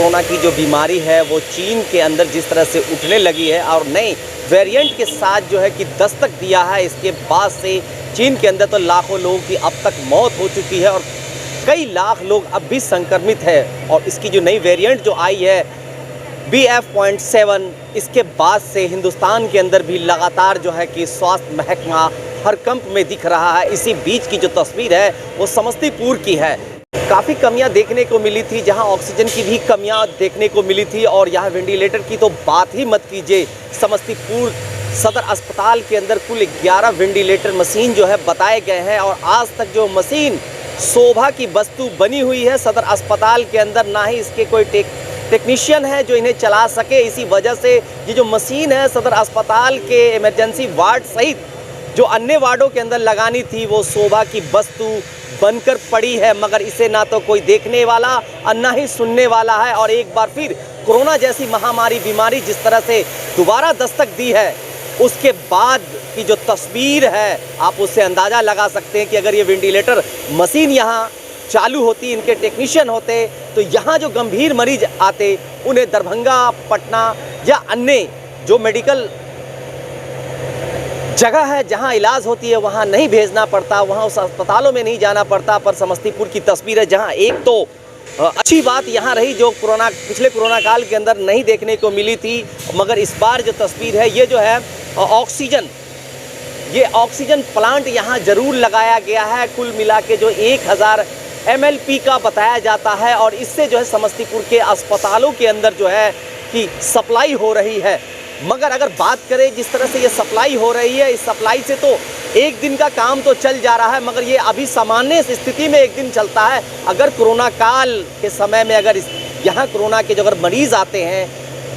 Corona की जो बीमारी है वो चीन के अंदर जिस तरह से उठने लगी है और नए वेरिएंट के साथ जो है कि दस्तक दिया है, इसके बाद से चीन के अंदर तो लाखों लोगों की अब तक मौत हो चुकी है और कई लाख लोग अब भी संक्रमित है। और इसकी जो नई वेरिएंट जो आई है BF.7, इसके बाद से हिंदुस्तान के अंदर भी लगातार जो है कि स्वास्थ्य महकमा हरकंप में दिख रहा है। इसी बीच की जो तस्वीर है वो समस्तीपुर की है। काफ़ी कमियां देखने को मिली थी, जहां ऑक्सीजन की भी कमियां देखने को मिली थी और यहां वेंटिलेटर की तो बात ही मत कीजिए। समस्तीपुर सदर अस्पताल के अंदर कुल 11 वेंटिलेटर मशीन जो है बताए गए हैं और आज तक जो मशीन शोभा की वस्तु बनी हुई है सदर अस्पताल के अंदर, ना ही इसके कोई टेक्नीशियन है जो इन्हें चला सके। इसी वजह से ये जो मशीन है सदर अस्पताल के इमरजेंसी वार्ड सहित जो अन्य वार्डों के अंदर लगानी थी वो शोभा की वस्तु बनकर पड़ी है, मगर इसे ना तो कोई देखने वाला और ना ही सुनने वाला है। और एक बार फिर कोरोना जैसी महामारी बीमारी जिस तरह से दोबारा दस्तक दी है, उसके बाद की जो तस्वीर है आप उससे अंदाज़ा लगा सकते हैं कि अगर ये वेंटिलेटर मशीन यहाँ चालू होती, इनके टेक्नीशियन होते, तो यहाँ जो गंभीर मरीज आते उन्हें दरभंगा, पटना या अन्य जो मेडिकल जगह है जहाँ इलाज होती है वहाँ नहीं भेजना पड़ता, वहाँ उस अस्पतालों में नहीं जाना पड़ता। पर समस्तीपुर की तस्वीर है जहाँ एक तो अच्छी बात यहाँ रही जो पिछले कोरोना काल के अंदर नहीं देखने को मिली थी, मगर इस बार जो तस्वीर है ये जो है ऑक्सीजन प्लांट यहाँ ज़रूर लगाया गया है। कुल मिला के जो 1000 MLP का बताया जाता है और इससे जो है समस्तीपुर के अस्पतालों के अंदर जो है कि सप्लाई हो रही है। मगर अगर बात करें जिस तरह से ये सप्लाई हो रही है, इस सप्लाई से तो एक दिन का काम तो चल जा रहा है, मगर ये अभी सामान्य स्थिति में एक दिन चलता है। अगर कोरोना काल के समय में अगर यहाँ कोरोना के जो अगर मरीज़ आते हैं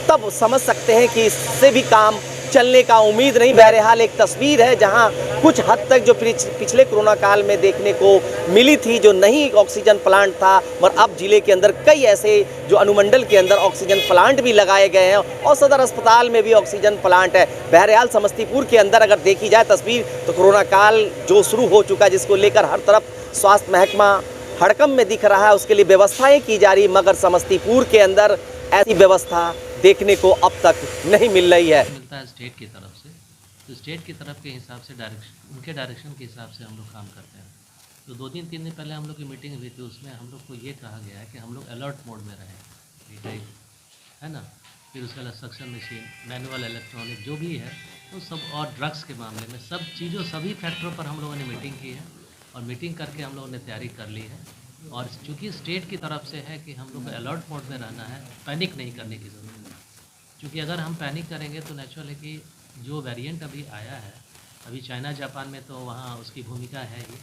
तब समझ सकते हैं कि इससे भी काम चलने का उम्मीद नहीं। बहरहाल एक तस्वीर है जहां कुछ हद तक जो पिछले कोरोना काल में देखने को मिली थी जो नहीं ऑक्सीजन प्लांट था, और अब जिले के अंदर कई ऐसे जो अनुमंडल के अंदर ऑक्सीजन प्लांट भी लगाए गए हैं और सदर अस्पताल में भी ऑक्सीजन प्लांट है। बहरहाल समस्तीपुर के अंदर अगर देखी जाए तस्वीर तो कोरोना काल जो शुरू हो चुका है, जिसको लेकर हर तरफ स्वास्थ्य महकमा हड़कंप में दिख रहा है, उसके लिए व्यवस्थाएं की जा रही, मगर समस्तीपुर के अंदर ऐसी व्यवस्था देखने को अब तक नहीं मिल रही है। मिलता है स्टेट की तरफ से, तो स्टेट की तरफ के हिसाब से उनके डायरेक्शन के हिसाब से हम लोग काम करते हैं। तो 2-3 दिन पहले हम लोग की मीटिंग हुई थी, उसमें हम लोग को ये कहा गया है कि हम लोग अलर्ट मोड में रहें, है ना। फिर उसके बाद सक्शन मशीन, मैनुअल, इलेक्ट्रॉनिक जो भी है तो सब, और ड्रग्स के मामले में सब चीज़ों सभी फैक्टरों पर हम लोगों ने मीटिंग की है और मीटिंग करके हम लोगों ने तैयारी कर ली है। और चूँकि स्टेट की तरफ से है कि हम लोग को अलर्ट मोड में रहना है, पैनिक नहीं करने की ज़रूरत है। क्योंकि अगर हम पैनिक करेंगे तो नेचुरल है कि जो वेरिएंट अभी आया है, अभी चाइना जापान में तो वहाँ उसकी भूमिका है ही,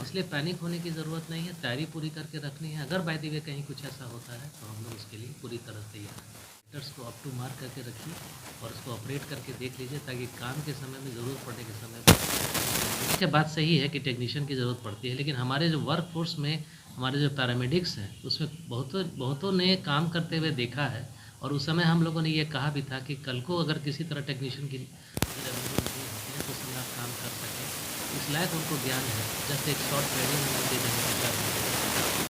इसलिए पैनिक होने की ज़रूरत नहीं है। तैयारी पूरी करके रखनी है। अगर बाय द वे कहीं कुछ ऐसा होता है तो हम लोग उसके लिए पूरी तरह तैयार हैं। मीटर्स को अप टू मार्क करके रखिए और उसको ऑपरेट करके देख लीजिए ताकि काम के समय में ज़रूरत पड़ने के समय पर। इसके बात सही है कि टेक्नीशियन की ज़रूरत पड़ती है, लेकिन हमारे जो वर्क फोर्स में हमारे जो पैरामेडिक्स हैं उसमें बहुतों ने काम करते हुए देखा है। और उस समय हम लोगों ने ये कहा भी था कि कल को अगर किसी तरह टेक्नीशियन की अवेलेबल नहीं होती है तो उसमें आप काम कर सकें, इस लायक उनको ज्ञान है। जस्ट एक शॉर्ट ट्रेनिंग हम दे देंगे।